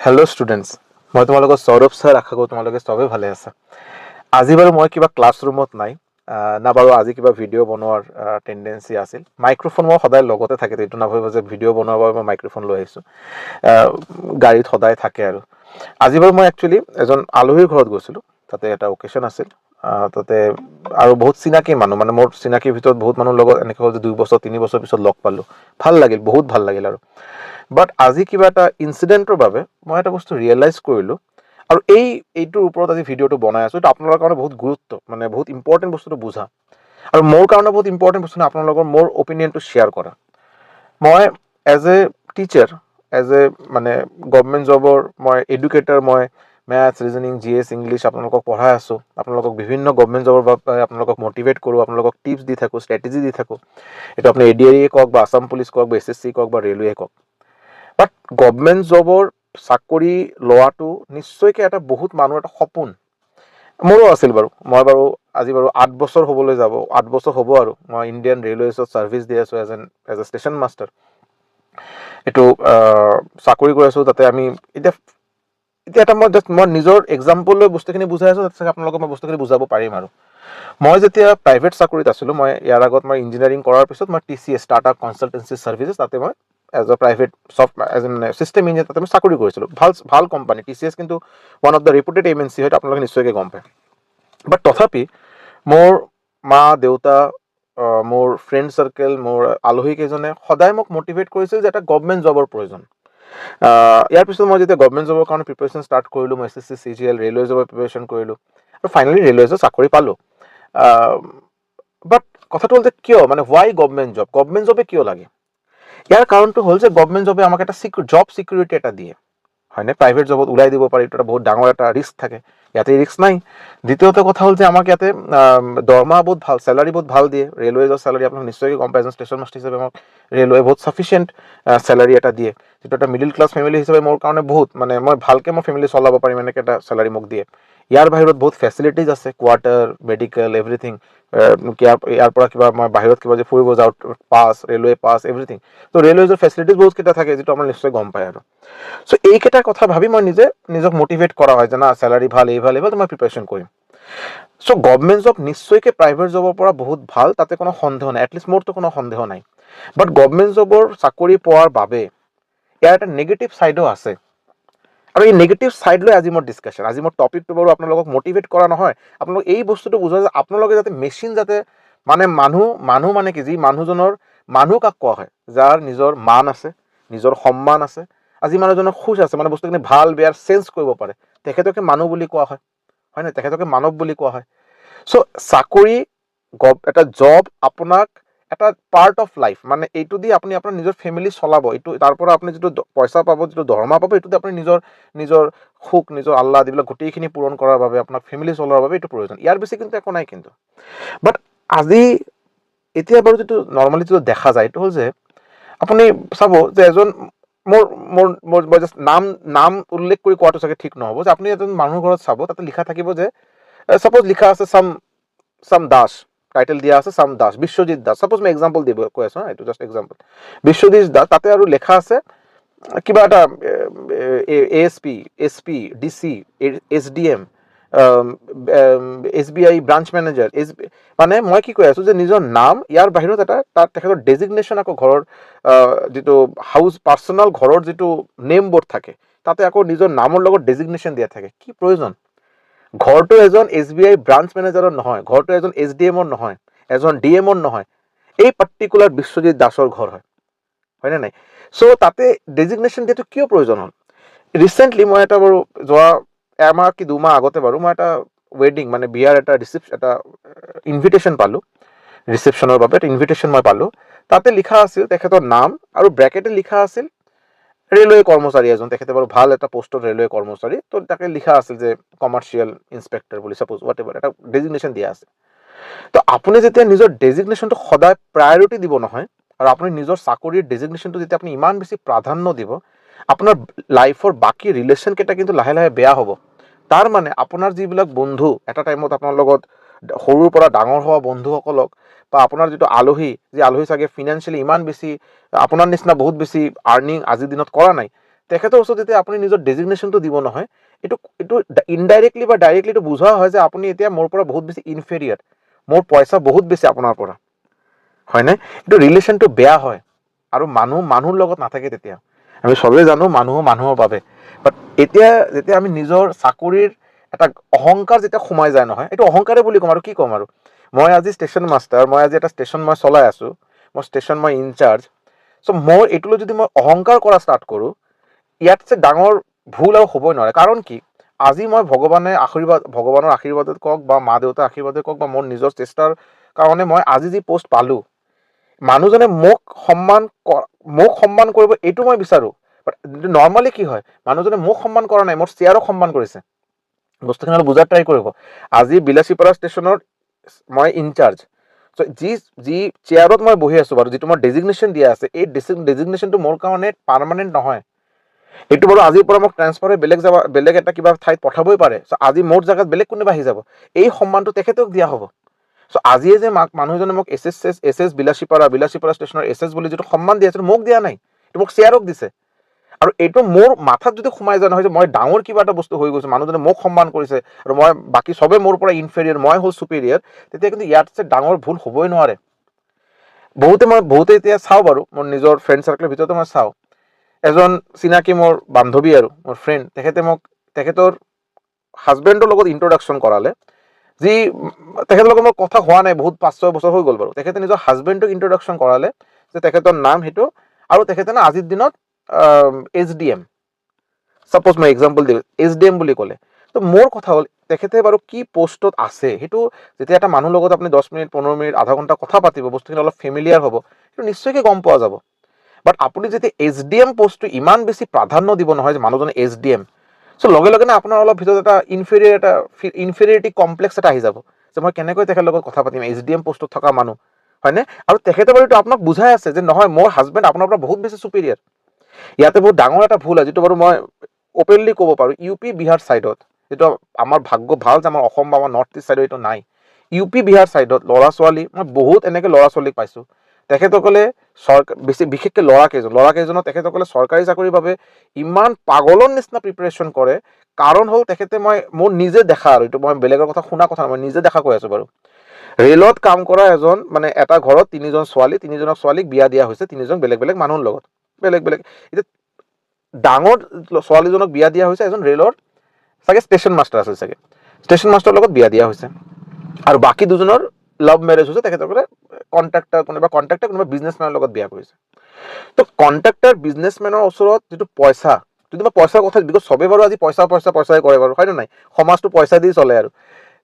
Hello' students, মই তোমালোকৰ Sourav sir. আশা কৰোঁ তোমালোকে চবেই ভালে আছা। আজি বাৰু মই কিবা ক্লাছৰুমত নাই না বাৰু আজি কিবা ভিডিঅ' বনোৱাৰ টেণ্ডেঞ্চি আছিল। মাইক্ৰ'ফোন মই সদায় লগতে থাকে, এইটো নাভাবিব যে ভিডিঅ' বনোৱাৰ বাবে মই মাইক্ৰ'ফোন লৈ আহিছোঁ। গাড়ীত সদায় থাকে আৰু আজি বাৰু মই একচুৱেলি এজন আলহীৰ ঘৰত গৈছিলোঁ। তাতে এটা অকেশ্যন আছিল। তাতে আৰু বহুত চিনাকি মানুহ, মানে মোৰ চিনাকিৰ ভিতৰত বহুত মানুহৰ লগত এনেকৈ হ'ল যে 2 বছৰ 3 বছৰ পিছত লগ পালোঁ। ভাল লাগিল, বহুত ভাল লাগিল। আৰু বাট আজি কিবা এটা ইনচিডেণ্টৰ বাবে মই এটা বস্তু ৰিয়েলাইজ কৰিলোঁ আৰু এইটোৰ ওপৰত আজি ভিডিঅ'টো বনাই আছোঁ। এইটো আপোনালোকৰ কাৰণে বহুত গুৰুত্ব, মানে বহুত ইম্পৰ্টেণ্ট বস্তুটো বুজা, আৰু মোৰ কাৰণে বহুত ইম্পৰ্টেণ্ট বস্তু আপোনালোকৰ মোৰ অপিনিয়নটো শ্বেয়াৰ কৰা। মই as a teacher, as a মানে গভমেণ্ট জবৰ মই এডুকেটাৰ, মই মেথছ, ৰিজনিং, GS, ইংলিছ আপোনালোকক পঢ়াই আছোঁ। আপোনালোকক বিভিন্ন গভমেণ্ট জবৰ বাবে আপোনালোকক মটিভেট কৰোঁ, আপোনালোকক টিপছ দি থাকোঁ, ষ্ট্ৰেটেজি দি থাকোঁ। এইটো আপুনি ADRE কওক বা আছাম পুলিচ কওক বা SSC কওক বা ৰেলৱে কওক। বাট গভমেণ্ট জবৰ চাকৰি লোৱাটো নিশ্চয়কৈ এটা বহুত মানুহৰ এটা সপোন। মোৰো আছিল বাৰু। মই বাৰু আজি বাৰু 8 বছৰ হ'বলৈ যাব, 8 বছৰ হ'ব আৰু মই ইণ্ডিয়ান ৰেলৱেজত ছাৰ্ভিচ দি আছোঁ এজ এ ষ্টেচন মাষ্টাৰ। এইটো চাকৰি কৰি আছোঁ। তাতে আমি এতিয়া এটা মই নিজৰ এক্সাম্পল লৈ বস্তুখিনি বুজাই আছোঁ, তাতে আপোনালোকক মই বস্তুখিনি বুজাব পাৰিম। আৰু মই যেতিয়া প্ৰাইভেট চাকৰিত আছিলোঁ, মই ইয়াৰ আগত মই ইঞ্জিনিয়াৰিং কৰাৰ পিছত মই TCS, টাটা কনচালটেঞ্চি ছাৰ্ভিচেছ, তাতে মই as a private as a system engineer তাতে মই চাকৰি কৰিছিলোঁ। ভাল কোম্পানী TCS, কিন্তু one of the reputed MNC, হয়তো আপোনালোকে নিশ্চয়কৈ গম পায়। বাট তথাপি মোৰ মা দেউতা, মোৰ ফ্ৰেণ্ড চাৰ্কেল, মোৰ আলহীকেইজনে সদায় মোক মটিভেট কৰিছিল যে এটা গভমেণ্ট জবৰ প্ৰয়োজন। ইয়াৰ পিছত মই যেতিয়া গভমেণ্ট জবৰ কাৰণে প্ৰিপেৰেশ্যন ষ্টাৰ্ট কৰিলোঁ, মই SSC, CGL, ৰেলৱে জবৰ প্ৰিপেৰেশ্যন কৰিলোঁ আৰু ফাইনেলি ৰেলৱেজৰ চাকৰি পালোঁ। বাট কথাটো হ'ল যে কিয়, মানে হোৱাই গভমেণ্ট জবে কিয় লাগে? ইয়াৰ কাৰণটো হ'ল যে গভমেণ্ট জবে আমাক এটা জব ছিকিউৰিটি এটা দিয়ে, হয়নে? প্ৰাইভেট জবত ওলাই দিব পাৰি, এইটো এটা বহুত ডাঙৰ এটা ৰিস্ক থাকে। ইয়াতে ৰিস্ক নাই। দ্বিতীয়তে কথা হ'ল যে আমাক ইয়াতে দৰমহা বহুত ভাল, চেলাৰী বহুত ভাল দিয়ে। ৰেলৱেজৰ চেলাৰী আপোনাক নিশ্চয়কৈ গম পাই, এজন ষ্টেচন মাষ্টাৰ হিচাপে আমাক ৰেলৱে বহুত চাফিচিয়েণ্ট চেলাৰী এটা দিয়ে, যিটো এটা মিডিল ক্লাছ ফেমিলি হিচাপে মোৰ কাৰণে বহুত, মানে মই ভালকৈ মই ফেমিলি চলাব পাৰিম, এনেকৈ এটা চেলাৰী মোক দিয়ে। ইয়াৰ বাহিৰত বহুত ফেচিলিটিজ আছে, কোৱাৰ্টাৰ, মেডিকেল, এভৰিথিং। ইয়াৰ পৰা কিবা মই বাহিৰত কিবা যে ফুৰিব যাওঁ, পাছ, ৰেলৱে পাছ, এভৰিথিং। ত' ৰেলৱেজৰ ফেচিলিটিজ বহুতকেইটা থাকে, যিটো আমাৰ নিশ্চয় গম পায়। আৰু চ' এইকেইটা কথা ভাবি মই নিজক মটিভেট কৰা হয় যে না, চেলাৰী ভাল, এই ভাল মই প্ৰিপেৰেশ্যন কৰিম। চ' গভমেণ্ট জব নিশ্চয়কৈ প্ৰাইভেট জবৰ পৰা বহুত ভাল, তাতে কোনো সন্দেহ নাই। এটলিষ্ট মোৰতো কোনো সন্দেহ নাই। বাট গভমেণ্ট জবৰ চাকৰি পোৱাৰ বাবে ইয়াৰ এটা নেগেটিভ ছাইডো আছে, আৰু এই নেগেটিভ ছাইড লৈ আজি মোৰ ডিছকাশ্যন। আজি মোৰ টপিকটো বাৰু আপোনালোকক মটিভেট কৰা নহয়, আপোনালোক এই বস্তুটো বুজা যে আপোনালোকে যাতে মেচিন, যাতে মানে মানুহ মানে কি, যি মানুহজনৰ মানুহ কাক কোৱা হয়, যাৰ নিজৰ মান আছে, নিজৰ সন্মান আছে, আজি মানুহজনৰ খোজ আছে, মানে বস্তুখিনি ভাল বেয়াৰ চেঞ্জ কৰিব পাৰে, তেখেতকে মানুহ বুলি কোৱা হয়, হয় নাই? তেখেতকে মানৱ বুলি কোৱা হয়। চ' চাকৰি, এটা জব আপোনাক এটা পাৰ্ট অফ লাইফ, মানে এইটো দি আপুনি আপোনাৰ নিজৰ ফেমিলি চলাব। এইটো তাৰ পৰা আপুনি যিটো পইচা পাব, যিটো দৰমহা পাব, এইটোতে আপুনি নিজৰ সুখ, নিজৰ আহ্লাদ, এইবিলাক গোটেইখিনি পূৰণ কৰাৰ বাবে, আপোনাক ফেমিলি চলোৱাৰ বাবে এইটো প্ৰয়োজন। ইয়াৰ বেছি কিন্তু একো নাই। কিন্তু বাট এতিয়া বাৰু যিটো নৰ্মেলি যিটো দেখা যায়, এইটো হ'ল যে আপুনি চাব যে এজন মই জাষ্ট নাম উল্লেখ কৰি কোৱাটো চাগে ঠিক নহ'ব, যে আপুনি এজন মানুহৰ ঘৰত চাব, তাতে লিখা থাকিব যে ছাপ'জ লিখা আছে চাম দাস, টাইটেল দিয়া আছে চাম দাস, বিশ্বজিৎ দাস, ছাপ'জ মই এক্সাম্পল কৈ আছোঁ, এইটো জাষ্ট এক্সাম্পল, বিশ্বজিৎ দাস। তাতে আৰু লেখা আছে কিবা এটা ASP, SP, DC, SDM, SBI branch manager, মানে মই কি কৈ আছোঁ যে নিজৰ নাম, ইয়াৰ বাহিৰত তাত তেখেতৰ ডেজিগনেশ্যন, আকৌ ঘৰৰ যিটো পাৰ্চনেল ঘৰৰ যিটো নেম বৰ্ড থাকে, তাতে আকৌ নিজৰ নামৰ লগত ডেজিগনেশ্যন দিয়া থাকে। কি প্ৰয়োজন? ঘৰটো এজন SBI ব্ৰাঞ্চ মেনেজাৰৰ নহয়, ঘৰটো এজন SDMৰ নহয়, এজন DMৰ নহয়, এই পাৰ্টিকুলাৰ বিশ্বজিৎ দাসৰ ঘৰ হয়নে নাই? চ' তাতে ডেজিগনেশ্যন দিয়াটো কিয় প্ৰয়োজন হ'ল? ৰিচেণ্টলি মই এটা বাৰু যোৱা 1 মাহ কি 2 মাহ আগতে বাৰু মই এটা ৱেডিং, মানে বিয়াৰ এটা ইনভিটেশ্যন পালোঁ, ৰিচেপশ্যনৰ বাবে এটা ইনভিটেশ্যন মই পালোঁ। তাতে লিখা আছিল তেখেতৰ নাম, আৰু ব্ৰেকেটে লিখা আছিল ৰেলৱে কৰ্মচাৰী এজন, তেখেতে বাৰু ভাল এটা পোষ্টৰ ৰেলৱে কৰ্মচাৰী, তো তাকে লিখা আছিল যে কমাৰ্চিয়েল ইনস্পেক্টৰ বুলি, ছাপ'জ হোৱাট এভাৰ এটা ডেজিগনেশ্যন দিয়া আছে। তো আপুনি যেতিয়া নিজৰ ডেজিগনেশ্যনটো সদায় প্ৰায়ৰিটি দিব নহয়, আৰু আপুনি নিজৰ চাকৰিৰ ডেজিগনেশ্যনটো যেতিয়া আপুনি ইমান বেছি প্ৰাধান্য দিব, আপোনাৰ লাইফৰ বাকী ৰিলেশ্যনকেইটা কিন্তু লাহে লাহে বেয়া হ'ব। তাৰ মানে আপোনাৰ যিবিলাক বন্ধু, এটা টাইমত আপোনাৰ লগত সৰুৰ পৰা ডাঙৰ হোৱা বন্ধুসকলক, বা আপোনাৰ যিটো আলহী, যি আলহী চাগে ফিনান্সিয়েলি ইমান বেছি আপোনাৰ নিচিনা বহুত বেছি আৰ্নিং আজিৰ দিনত কৰা নাই, তেখেতৰ ওচৰত যেতিয়া আপুনি নিজৰ ডেজিগনেশ্যনটো দিব নহয়, এইটো ইনডাইৰেক্টলি বা ডাইৰেক্টলি এইটো বুজোৱা হয় যে আপুনি এতিয়া মোৰ পৰা বহুত বেছি ইনফেৰিয়াৰ, মোৰ পইচা বহুত বেছি আপোনাৰ পৰা, হয়নে? এইটো ৰিলেশ্যনটো বেয়া হয় আৰু মানুহৰ লগত নাথাকে তেতিয়া। আমি চবেই জানো মানুহ মানুহৰ বাবে, বাট এতিয়া যেতিয়া আমি নিজৰ চাকৰিৰ এটা অহংকাৰ যেতিয়া সোমাই যায় নহয়, এইটো অহংকাৰে বুলি ক'ম আৰু কি ক'ম আৰু। মই আজি ষ্টেচন মাষ্টাৰ, মই আজি এটা ষ্টেচন মই চলাই আছোঁ, মই ইনচাৰ্জ। চ' মোৰ এইটোলৈ যদি মই অহংকাৰ কৰা ষ্টাৰ্ট কৰোঁ, ইয়াতছে ডাঙৰ ভুল আৰু হ'বই নোৱাৰে। কাৰণ কি, আজি মই ভগৱানৰ আশীৰ্বাদত কওক বা মা দেউতাৰ আশীৰ্বাদত কওক বা মোৰ নিজৰ চেষ্টাৰ কাৰণে মই আজি যি পোষ্ট পালোঁ, মানুহজনে মোক সন্মান কৰিব এইটো মই বিচাৰোঁ। বাট নৰ্মেলি কি হয়, মানুহজনে মোক সন্মান কৰা নাই, মোৰ চেয়াৰক সন্মান কৰিছে। বস্তুখিনি অলপ বুজাৰ ট্ৰাই কৰিব। আজি বিলাসীপাৰা ষ্টেচনৰ মই ইনচাৰ্জ। চ' যি চেয়াৰত মই বহি আছোঁ বাৰু, যিটো মোৰ ডেজিগনেশ্যন দিয়া আছে, এই ডেজিগনেশ্যনটো মোৰ কাৰণে পাৰ্মানেণ্ট নহয়। এইটো বাৰু আজিৰ পৰা মোক ট্ৰান্সফাৰ হৈ বেলেগ এটা কিবা ঠাইত পঠাবই পাৰে। চ' আজি মোৰ জেগাত বেলেগ কোনোবা আহি যাব, এই সন্মানটো তেখেতক দিয়া হ'ব। চ' আজিয়ে যে মানুহজনে মোক এছ এছ বিলাসীপাৰা ষ্টেচনৰ এছ বুলি যিটো সন্মান দিয়া আছিল, মোক দিয়া নাই, এইটো মোক চেয়াৰক দিছে। আৰু এইটো মোৰ মাথাত যদি সোমাই যোৱা নহয় যে মই ডাঙৰ কিবা এটা বস্তু হৈ গৈছোঁ, মানুহজনে মোক সন্মান কৰিছে আৰু মই বাকী চবে মোৰ পৰা ইনফেৰিয়ৰ, মই হ'ল চুপিৰিয়ৰ, তেতিয়া কিন্তু ইয়াতছে ডাঙৰ ভুল হ'বই নোৱাৰে। বহুতে এতিয়া চাওঁ বাৰু, মোৰ নিজৰ ফ্ৰেণ্ড চাৰ্কেলৰ ভিতৰতে মই চাওঁ, এজন চিনাকি মোৰ বান্ধৱী আৰু মোৰ ফ্ৰেণ্ড, তেখেতৰ হাজবেণ্ডৰ লগত ইন্ট্ৰডাকশ্যন কৰালে। তেখেতৰ লগত মোৰ কথা হোৱা নাই, বহুত 5-6 বছৰ হৈ গ'ল বাৰু। তেখেতে নিজৰ হাজবেণ্ডক ইন্ট্ৰডাকশ্যন কৰালে যে তেখেতৰ নাম সেইটো, আৰু তেখেতে আজিৰ দিনত HDM, ছাপ'জ মই এক্সাম্পল দিওঁ, HDM বুলি ক'লে। তো মোৰ কথা হ'ল, তেখেতে বাৰু কি পষ্টত আছে, সেইটো যেতিয়া এটা মানুহৰ লগত আপুনি 10 মিনিট 15 মিনিট আধা ঘণ্টা কথা পাতিব, বস্তুখিনি অলপ ফেমিলিয়াৰ হ'ব, সেইটো নিশ্চয়কৈ গম পোৱা যাব। বাট আপুনি যেতিয়া HDM পষ্টটো ইমান বেছি প্ৰাধান্য দিব নহয় যে মানুহজনে HDM, চ' লগে লগে না আপোনাৰ অলপ ভিতৰত এটা ইনফেৰিয়ৰিটি কমপ্লেক্স এটা আহি যাব যে মই কেনেকৈ তেখেতৰ লগত কথা পাতিম, HDM পষ্টত থকা মানুহ, হয়নে? আৰু তেখেতে বাৰু এইটো আপোনাক বুজাই আছে যে নহয়, মোৰ হাজবেণ্ড আপোনাৰ পৰা বহুত বেছি চুপিৰিয়ৰ। ইয়াতে বহুত ডাঙৰ এটা ভুল হয়, যিটো বাৰু মই অপেনলি ক'ব পাৰোঁ। ইউ পি বিহাৰ ছাইডত, যিটো আমাৰ ভাগ্য ভাল যে আমাৰ অসম বা আমাৰ নৰ্থ ইষ্ট ছাইডত এইটো নাই। ইউ পি বিহাৰ ছাইডত ল'ৰা ছোৱালী, মই বহুত এনেকৈ ল'ৰা ছোৱালীক পাইছোঁ, তেখেতসকলে বিশেষকৈ ল'ৰাকেইজনক তেখেতসকলে চৰকাৰী চাকৰিৰ বাবে ইমান পাগলৰ নিচিনা প্ৰিপেৰেশ্যন কৰে। কাৰণ হ'ল তেখেতে মোৰ নিজে দেখা, আৰু এইটো মই বেলেগৰ কথা শুনা কথা, মই নিজে দেখা কৈ আছোঁ বাৰু। ৰেলত কাম কৰা এটা ঘৰত 3জন ছোৱালী, 3জনক ছোৱালীক বিয়া দিয়া হৈছে, 3জন বেলেগ বেলেগ মানুহৰ লগত, বেলেগ এতিয়া ডাঙৰ ছোৱালীজনক বিয়া দিয়া হৈছে এজন ৰেলৰ চাগে ষ্টেচন মাষ্টাৰ আছিল, চাগে ষ্টেচন মাষ্টাৰৰ লগত বিয়া দিয়া হৈছে। আৰু বাকী দুজনৰ লাভ মেৰেজ হৈছে, তেখেতসকলে কোনোবা বিজনেছমেনৰ লগত বিয়া কৰিছে। তো কণ্ট্ৰেক্টাৰ বিজনেছমেনৰ ওচৰত যিটো পইচা, যদি মই পইচাৰ কথা, বিকজ চবেই বাৰু আজি পইচাই কৰে বাৰু, হয়নে নাই? সমাজটো পইচা দি চলে আৰু।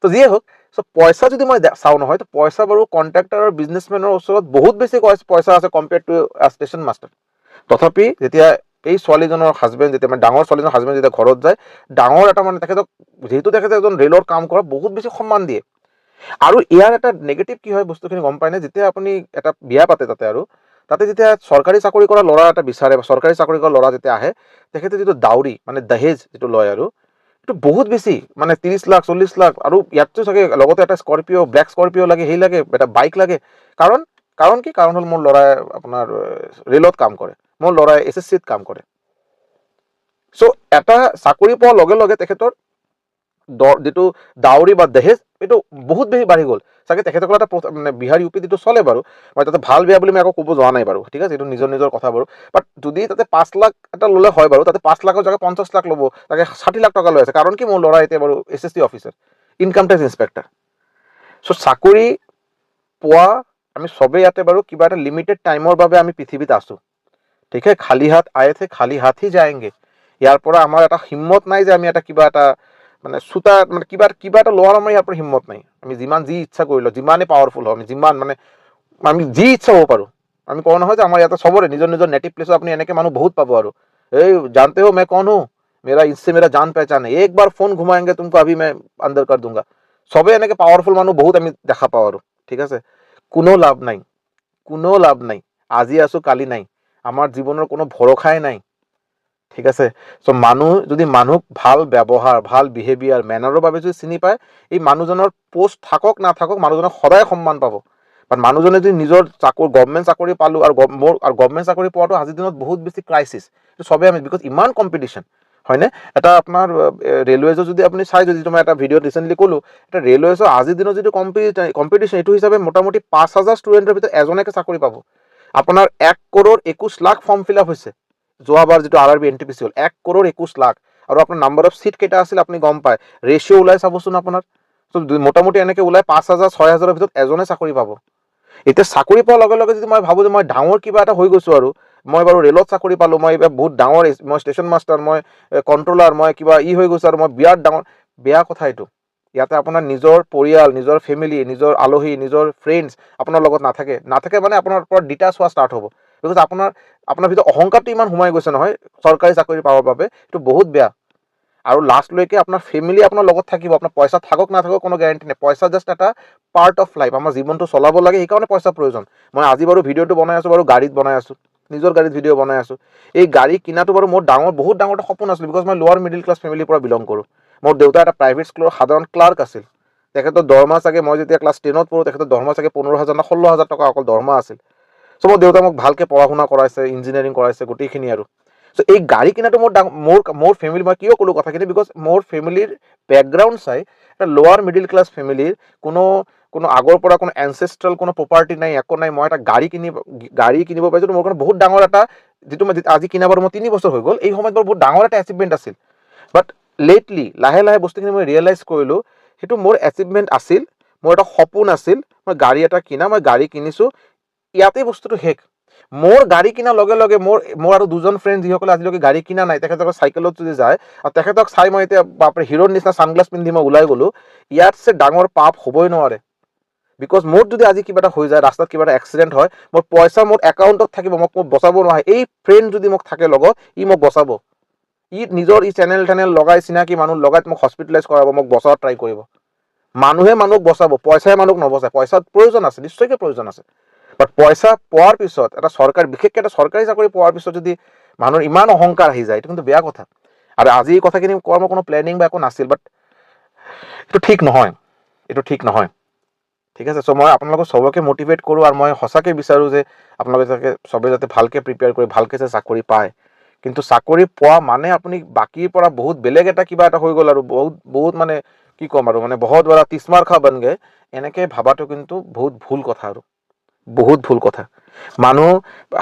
তো যিয়ে হওক, চ' পইচা যদি মই চাওঁ নহয়, তো পইচা বাৰু কণ্ট্ৰেক্টাৰ আৰু বিজনেছমেনৰ ওচৰত বহুত বেছি পইচা আছে কম্পেয়াৰ্ড টু ষ্টেচন মাষ্টাৰ। তথাপি যেতিয়া এই ছোৱালীজনৰ হাজবেণ্ড, ডাঙৰ ছোৱালীজনৰ হাজবেণ্ড যেতিয়া ঘৰত যায়, ডাঙৰ এটা তেখেতক, যিহেতু তেখেতে এজন ৰেলৰ কাম কৰা, বহুত বেছি সন্মান দিয়ে। আৰু ইয়াৰ এটা নেগেটিভ কি হয় বস্তুখিনি গম পায় নে? যেতিয়া আপুনি এটা বিয়া পাতে তাতে যেতিয়া চৰকাৰী চাকৰি কৰা ল'ৰা এটা বিচাৰে, বা চৰকাৰী চাকৰি কৰা ল'ৰা যেতিয়া আহে, তেখেতে যিটো ডাউৰি দহেজ যিটো লয়, আৰু এইটো বহুত বেছি, 30 লাখ 40 লাখ, আৰু ইয়াততো চাগে লগতে এটা ব্লেক স্কৰপিঅ লাগে, লাগে, এটা বাইক লাগে। কাৰণ কি? কাৰণ হ'ল মোৰ ল'ৰাই আপোনাৰ ৰেলত কাম কৰে, মোৰ ল'ৰাই SSCত কাম কৰে। চ' এটা চাকৰি পোৱাৰ লগে লগে তেখেতৰ যিটো ডাউৰি বা দহেজ, এইটো বহুত বেছি বাঢ়ি গ'ল। চাগে তেখেতসকলে এটা বিহাৰ ইউ পি যিটো চলে বাৰু, মই তাতে ভাল বেয়া বুলি মই একো ক'ব যোৱা নাই বাৰু, ঠিক আছে, এইটো নিজৰ কথা বাৰু। বাট যদি তাতে 5 লাখ এটা ল'লে হয় বাৰু, তাতে 5 লাখৰ জেগাত 50 লাখ ল'ব, তাকে 60 লাখ টকা লৈ আছে। কাৰণ কি? মোৰ ল'ৰা এতিয়া বাৰু SSC officer, income tax inspector. চ' চাকৰি পোৱা আমি চবেই ইয়াতে বাৰু কিবা এটা লিমিটেড টাইমৰ বাবে আমি পৃথিৱীত আছোঁ, ঠিক আছে? খালী হাত আয়ে থে খালী হাত হি যায়েংগে। ইয়াৰ পৰা আমাৰ এটা হিম্মত নাই যে আমি এটা কিবা এটা কিবা এটা লোৱাৰ আমাৰ ইয়াৰ পৰা হিম্মত নাই। আমি যি ইচ্ছা কৰিলোঁ, যিমানেই পাৱাৰফুল হওঁ, আমি যি ইচ্ছা হ'ব পাৰোঁ। আমি কওঁ নহয় যে আমাৰ ইয়াতে চবৰে নিজৰ নেটিভ প্লেছত আপুনি এনেকৈ মানুহ বহুত পাব, আৰু এই জানতে হো মই কৌন হুঁ, ইসছে মেৰা জান পেহচান হে, এক বাৰ ফোন ঘুমায়েংগে তুমকো আভি মই আন্দৰ কৰ দুংগা। চবেই এনেকৈ পাৱাৰফুল মানুহ বহুত আমি দেখা পাওঁ, আৰু ঠিক আছে, কোনো লাভ নাই। আজি আছোঁ কালি নাই, আমাৰ জীৱনৰ কোনো ভৰসাই নাই, ঠিক আছে? চ' যদি মানুহক ভাল ব্যৱহাৰ, ভাল বিহেভিয়াৰ, মেনাৰৰ বাবে যদি চিনি পায়, এই মানুহজনৰ পোষ্ট থাকক নাথাকক, মানুহজনক সদায় সন্মান পাব। বাট মানুহজনে যদি নিজৰ গভৰ্ণমেণ্ট চাকৰি পালোঁ আৰু গভৰ্ণমেণ্ট চাকৰি পোৱাটো আজিৰ দিনত বহুত বেছি ক্ৰাইচিছ, এইটো চবেই আমি, বিকজ ইমান কম্পিটিশ্যন হয়নে। এটা আপোনাৰ ৰেলৱেজৰ যদি আপুনি চাই, যদি মই এটা ভিডিঅ'ত ৰিচেণ্টলি ক'লোঁ, এটা ৰেলৱেজৰ আজিৰ দিনত যিটো কম্পিটিশ্যন, এইটো হিচাপে মোটামুটি 5,000 ষ্টুডেণ্টৰ ভিতৰত এজনকে চাকৰি পাব। আপোনাৰ 1,21,00,000 ফৰ্ম ফিল আপ হৈছে যোৱাবাৰ যিটো RRB NTPC হ'ল, 1,21,00,000, আৰু আপোনাৰ নাম্বাৰ অফ চিট কেইটা আছিল আপুনি গম পায়, ৰেচিঅ' ওলাই চাবচোন আপোনাৰ। চ' মোটামুটি এনেকৈ ওলাই 5,000 6,000ৰ ভিতৰত এজনে চাকৰি পাব। এতিয়া চাকৰি পোৱাৰ লগে লগে যদি মই ভাবোঁ যে মই ডাঙৰ কিবা এটা হৈ গৈছোঁ, আৰু মই বাৰু ৰেলত চাকৰি পালোঁ, মই এইবাৰ বহুত ডাঙৰ, মই ষ্টেচন মাষ্টাৰ, মই কণ্ট্ৰলাৰ, মই কিবা হৈ গৈছোঁ, আৰু মই বিৰাট ডাঙৰ, বেয়া কথা এইটো। ইয়াতে আপোনাৰ নিজৰ পৰিয়াল, নিজৰ ফেমিলি, নিজৰ আলহী, নিজৰ ফ্ৰেণ্ডছ আপোনাৰ লগত নাথাকে মানে আপোনাৰ পৰা ডিটাচ হোৱা ষ্টাৰ্ট হ'ব, বিকজ আপোনাৰ ভিতৰত অহংকাৰটো ইমান সোমাই গৈছে নহয় চৰকাৰী চাকৰি পাবৰ বাবে, এইটো বহুত বেয়া। আৰু লাষ্টলৈকে আপোনাৰ ফেমিলি আপোনাৰ লগত থাকিব, আপোনাৰ পইচা থাকক নাথাকক কোনো গেৰেণ্টি নাই, পইচা জাষ্ট এটা পাৰ্ট অফ লাইফ, আমাৰ জীৱনটো চলাব লাগে, সেইকাৰণে পইচা প্ৰয়োজন। মই আজি বাৰু ভিডিঅ'টো বনাই আছোঁ, বাৰু গাড়ীত বনাই আছোঁ, নিজৰ গাড়ীত ভিডিঅ' বনাই আছোঁ। এই গাড়ী কিনাটো বাৰু মোৰ বহুত ডাঙৰ এটা সপোন আছিল, বিকজ মই লোৱাৰ মিডিল ক্লাছ ফেমিলিৰ পৰা বিলং কৰোঁ। মোৰ দেউতা এটা প্ৰাইভেট স্কুলৰ সাধাৰণ ক্লাৰ্ক আছিল, তেখেতৰ দৰমহা চাগে, মই যেতিয়া ক্লাছ 10ত পঢ়োঁ, তেখেতৰ দৰমহা চাগে 15,000 না 16,000 টকা অকল দৰমহা আছিল। চ' মোৰ দেউতাই মোক ভালকৈ পঢ়া শুনা কৰাইছে, ইঞ্জিনিয়াৰিং কৰাইছে, গোটেইখিনি। আৰু চ' এই গাড়ী কিনাটো মোৰ ফেমিলি, মই কিয় ক'লোঁ কথাখিনি, বিকজ মোৰ ফেমিলিৰ বেকগ্ৰাউণ্ড চাই এটা লোৱাৰ মিডিল ক্লাছ ফেমিলিৰ কোনো আগৰ পৰা কোনো এনচেষ্ট্ৰেল কোনো প্ৰপাৰ্টি নাই, একো নাই, মই এটা গাড়ী কিনিব পাৰিছোঁ, মোৰ কাৰণে বহুত ডাঙৰ এটা, যিটো মই আজি কিনা বাৰু মই 3 বছৰ হৈ গ'ল, এই সময়ত বাৰু বহুত ডাঙৰ এটা এচিভমেণ্ট আছিল। বাট লেটলি লাহে লাহে বস্তুখিনি মই ৰিয়েলাইজ কৰিলোঁ, সেইটো মোৰ এচিভমেণ্ট আছিল, মোৰ এটা সপোন আছিল, মই গাড়ী এটা কিনা, মই গাড়ী কিনিছোঁ, ইয়াতেই বস্তুটো শেষ। মোৰ গাড়ী কিনাৰ লগে লগে মোৰ আৰু দুজন ফ্ৰেণ্ড যিসকলে আজিলৈকে গাড়ী কিনা নাই, তেখেতসকলে চাইকেলত যদি যায়, আৰু তেখেতক চাই মই এতিয়া বাপৰে হিৰোৰ নিচিনা ছানগ্লাছ পিন্ধি মই ওলাই গ'লোঁ, ইয়াতছে ডাঙৰ পাপ হ'বই নোৱাৰে। বিকজ মোৰ যদি আজি কিবা এটা হৈ যায়, ৰাস্তাত কিবা এটা এক্সিডেণ্ট হয়, মোৰ পইচা মোৰ একাউণ্টত থাকিব, মোক বচাব নোৱাৰে, এই ফ্ৰেণ্ড যদি মোক থাকে লগত, মোক বচাব, নিজৰ চেনেল লগাই, চিনাকি মানুহ লগাই মোক হস্পিটেলাইজ কৰাব, মোক বচাব ট্ৰাই কৰিব। মানুহে মানুহক বচাব, পইচাই মানুহক নবচায়। পইচাৰ প্ৰয়োজন আছে, নিশ্চয়কৈ প্ৰয়োজন আছে, বাট পইচা পোৱাৰ পিছত বিশেষকৈ এটা চৰকাৰী চাকৰি পোৱাৰ পিছত যদি মানুহৰ ইমান অহংকাৰ আহি যায়, এইটো কিন্তু বেয়া কথা। আৰু আজি এই কথাখিনি কোৱাৰ মোৰ কোনো প্লেনিং বা একো নাছিল, বাট এইটো ঠিক নহয়, ঠিক আছে। চ' মই আপোনালোকক চবকে মটিভেট কৰোঁ, আৰু মই সঁচাকৈ বিচাৰোঁ যে আপোনালোকে চবে যাতে ভালকৈ প্ৰিপেয়াৰ কৰি ভালকৈ যে চাকৰি পায়। কিন্তু চাকৰি পোৱা মানে আপুনি বাকীৰ পৰা বহুত বেলেগ এটা কিবা এটা হৈ গ'ল, আৰু বহুত মানে কি ক'ম, আৰু মানে বহুত বৰা তিছমাৰ খা বন গে, এনেকৈ ভাবাটো কিন্তু বহুত ভুল কথা, আৰু বহুত ভুল কথা। মানুহ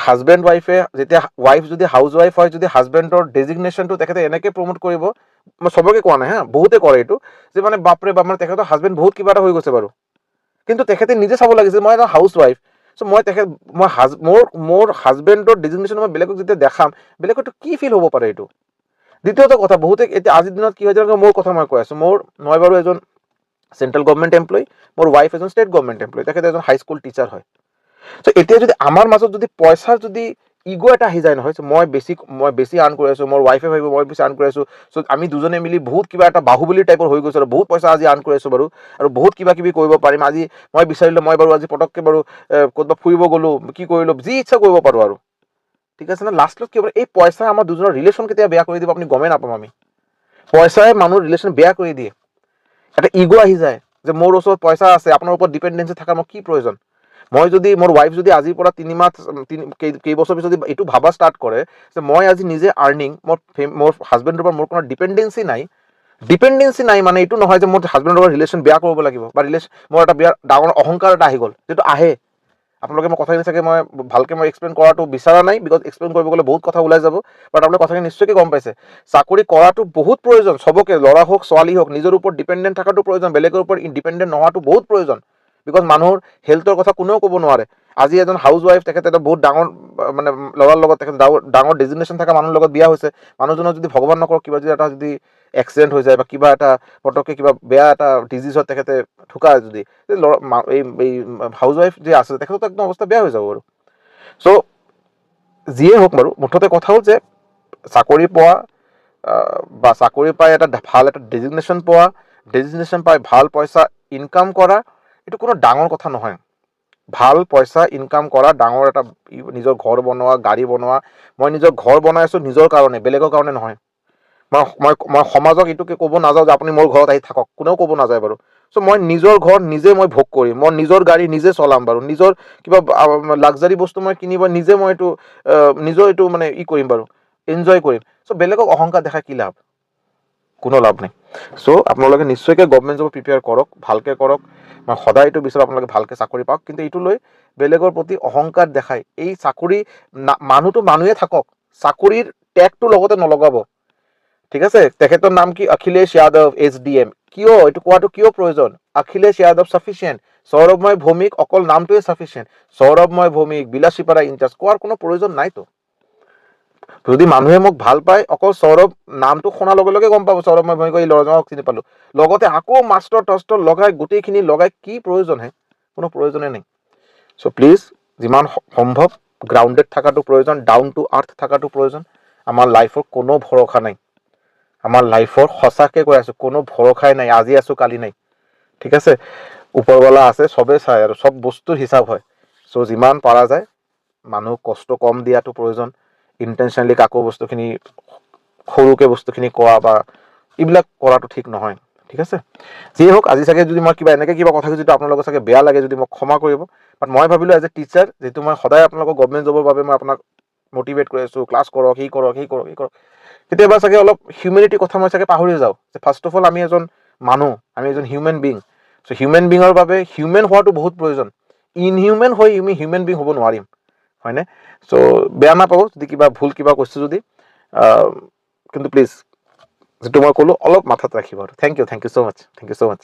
হাজবেণ্ড ৱাইফে যেতিয়া, ৱাইফ যদি হাউচ ৱাইফ হয়, যদি হাজবেণ্ডৰ ডেজিগনেশ্যনটো তেখেতে এনেকৈ প্ৰমোট কৰিব, মই চবকে কোৱা নাই হা, বহুতে কৰে এইটো, যে মানে বাপৰে বাপ, মানে তেখেতৰ হাজবেণ্ড বহুত কিবা এটা হৈ গৈছে বাৰু, কিন্তু তেখেতে নিজে চাব লাগিছে, মই এটা হাউচ ৱাইফ, চ' মোৰ হাজবেণ্ডৰ ডেজিগনেশ্যন মই বেলেগক যেতিয়া দেখাম, বেলেগতো কি ফিল হ'ব পাৰে এইটো। দ্বিতীয়টো কথা, বহুতে এতিয়া আজিৰ দিনত কি হৈ যায়, মোৰ কথা মই কৈ আছোঁ, মই বাৰু এজন চেণ্ট্ৰেল গভৰ্ণমেণ্ট এমপ্লয়ী, মোৰ ৱাইফ এজন ষ্টেট গভৰ্ণমেণ্ট এমপ্লয়ী, তেখেতে এজন হাইস্কুল টিচাৰ হয়। চ' এতিয়া যদি আমাৰ মাজত যদি পইচাৰ যদি ইগ' এটা আহি যায় নহয়, মই বেছি আৰ্ণ কৰি আছোঁ, মোৰ ৱাইফে ভাবিব মই বেছি আৰ্ণ কৰি আছোঁ, চ' আমি দুজনে মিলি বহুত কিবা এটা বাহুবলী টাইপৰ হৈ গৈছোঁ, আৰু বহুত পইচা আজি আৰ্ণ কৰি আছোঁ বাৰু, আৰু বহুত কিবা কিবি কৰিব পাৰিম। আজি মই বিচাৰিলোঁ, মই বাৰু আজি পটককৈ বাৰু ক'ৰবাত ফুৰিব গ'লোঁ, কি কৰিলোঁ, যি ইচ্ছা কৰিব পাৰোঁ, আৰু ঠিক আছে না। লাষ্টত কি হ'ব, এই পইচাই আমাৰ দুজনৰ ৰিলেশ্যন কেতিয়া বেয়া কৰি দিব আপুনি গমেই নাপাম আমি। পইচাই মানুহৰ ৰিলেশ্যন বেয়া কৰি দিয়ে। এটা ইগ' আহি যায় যে মোৰ ওচৰত পইচা আছে, আপোনাৰ ওপৰত ডিপেণ্ডেঞ্চি থকাৰ মোৰ কি প্ৰয়োজন। মোৰ ৱাইফ যদি আজিৰ পৰা কেইবছৰ পিছত যদি এইটো ভাবা ষ্টাৰ্ট কৰে যে মই আজি নিজে আৰ্নিং, মোৰ হাজবেণ্ডৰ পৰা মোৰ কোনো ডিপেণ্ডেঞ্চি নাই, মানে এইটো নহয় যে মোৰ হাজবেণ্ডৰ লগত ৰিলেশ্যন বেয়া কৰিব লাগিব, বা মোৰ এটা বিৰাট ডাঙৰ অহংকাৰ এটা আহি গ'ল, যিটো আহে। আপোনালোকে মই কথাখিনি চাগে মই ভালকৈ এক্সপ্লেইন কৰাটো বিচৰা নাই, বিকজ এক্সপ্লেইন কৰিব গ'লে বহুত কথা ওলাই যাব, বাট আপোনালোকে কথাখিনি নিশ্চয়কৈ গম পাইছে। চাকৰি কৰাটো বহুত প্ৰয়োজন, চবকে, ল'ৰা হওক ছোৱালী হওক, নিজৰ ওপৰত ডিপেণ্ডেণ্ট থকাটো প্ৰয়োজন, বেলেগৰ ওপৰত ইণ্ডিপেণ্ডেণ্ট নোহোৱাটো বহুত প্ৰয়োজন, বিকজ মানুহৰ হেল্থৰ কথা কোনেও ক'ব নোৱাৰে। আজি এজন হাউচ ৱাইফ, তেখেতে এটা বহুত ডাঙৰ মানে ল'ৰাৰ লগত, তেখেতে ডাঙৰ ডেজিগনেশ্যন থকা মানুহৰ লগত বিয়া হৈছে, মানুহজনৰ যদি ভগৱান নকৰক কিবা যদি এক্সিডেণ্ট হৈ যায়, বা কিবা এটা পটককৈ কিবা বেয়া এটা ডিজিজত তেখেতে ঢুকায়, যদি এই হাউচ ৱাইফ যে আছে, তেখেতৰ একদম অৱস্থা বেয়া হৈ যাব বাৰু। চ' যিয়ে হওক বাৰু, মুঠতে কথা হ'ল যে চাকৰি পোৱা, বা চাকৰি পাই ভাল এটা ডেজিগনেশ্যন পোৱা, ডেজিগনেশ্যন পাই ভাল পইচা ইনকাম কৰা, এইটো কোনো ডাঙৰ কথা নহয়। ভাল পইচা ইনকাম কৰা, ডাঙৰ এটা নিজৰ ঘৰ বনোৱা, গাড়ী বনোৱা, মই নিজৰ ঘৰ বনাই আছোঁ নিজৰ কাৰণে, বেলেগৰ কাৰণে নহয়। মই সমাজক এইটোকে ক'ব নাযাওঁ যে আপুনি মোৰ ঘৰত আহি থাকক, কোনেও ক'ব নাযায় বাৰু। চ' মই নিজৰ ঘৰ নিজে মই ভোগ কৰিম, মই নিজৰ গাড়ী নিজে চলাম বাৰু, নিজৰ কিবা লাক্সাৰী বস্তু মই কিনিব নিজে, মই এইটো নিজৰ এইটো মানে কৰিম বাৰু, এনজয় কৰিম। চ' বেলেগক অহংকাৰ দেখাই কি লাভ? কোনো লাভ নাই। চ' আপোনালোকে নিশ্চয়কৈ গভৰ্ণমেণ্ট জব প্ৰিপেয়াৰ কৰক, ভালকৈ কৰক। মই সদায় এইটো বিচাৰোঁ আপোনালোকে ভালকৈ চাকৰি পাওক, কিন্তু এইটো লৈ বেলেগৰ প্ৰতি অহংকাৰ দেখাই এই চাকৰি মানুহটো মানুহে থাকক, চাকৰিৰ টেগটো লগতে নলগাব। ঠিক আছে, তেখেতৰ নাম কি? অখিলেশ যাদৱ SDM। কিয় এইটো কোৱাটো কিয় প্ৰয়োজন? অখিলেশ যাদৱ চাফিচিয়েণ্ট, সৌৰভময় ভৌমিক অকল নামটোৱে চাফিচিয়েণ্ট। সৌৰভময় ভৌমিক, বিলাসীপাৰা ইনচাৰ্জ কোৱাৰ কোনো প্ৰয়োজন নাইতো। যদি মানুহে মোক ভাল পায়, অকল সৌৰভ নামটো শুনাৰ লগে লগে গম পাব সৌৰভময় ভৌমিক, এই ল'ৰাজনক চিনি পালো, লগতে আকৌ মাষ্টৰ টষ্টৰ লগাই গোটেইখিনি লগাই কি প্ৰয়োজন হে? কোনো প্ৰয়োজনে নাই। চ' প্লিজ যিমান সম্ভৱ গ্ৰাউণ্ডেড থকাটো প্ৰয়োজন, ডাউন টু আৰ্থ থকাটো প্ৰয়োজন। আমাৰ লাইফৰ কোনো ভৰসা নাই, আমাৰ লাইফৰ সঁচাকৈ কৈ আছোঁ কোনো ভৰসাই নাই। আজি আছোঁ কালি নাই। ঠিক আছে, ওপৰৱালা আছে, চবেই চাই আৰু চব বস্তুৰ হিচাপ হয়। চ' যিমান পাৰা যায় মানুহক কষ্ট কম দিয়াটো প্ৰয়োজন। ইণ্টেনশ্যনেলি কাকো বস্তুখিনি সৰুকৈ বস্তুখিনি কোৱা বা এইবিলাক কৰাটো ঠিক নহয়। ঠিক আছে, যিয়ে হওক, আজি চাগে যদি মই কিবা এনেকৈ কিবা কথা যদি আপোনালোকৰ চাগে বেয়া লাগে যদি মোক ক্ষমা কৰিব। বাট মই ভাবিলোঁ এজ এ টিচাৰ, যিহেতু মই সদায় আপোনালোকক গভৰ্ণমেণ্ট জবৰ বাবে মই আপোনাক মটিভেট কৰি আছোঁ, ক্লাছ কৰক, সি কৰক, সি কৰক, সি কৰক, কেতিয়াবা চাগে অলপ হিউমেনিটিৰ কথা মই চাগে পাহৰি যাওঁ যে ফাৰ্ষ্ট অফ অল আমি এজন মানুহ, আমি এজন হিউমেন বিং। চ' হিউমেন বিঙৰ বাবে হিউমেন হোৱাটো বহুত প্ৰয়োজন। ইনহিউমেন হৈ আমি হিউমেন বিং হ'ব নোৱাৰিম, হয়নে? চ' বেয়া নাপাব যদি কিবা ভুল কিবা কৈছোঁ যদি, কিন্তু প্লিজ যিটো মই ক'লোঁ অলপ মাথাত ৰাখিব আৰু। Thank you so' much, thank you so' much.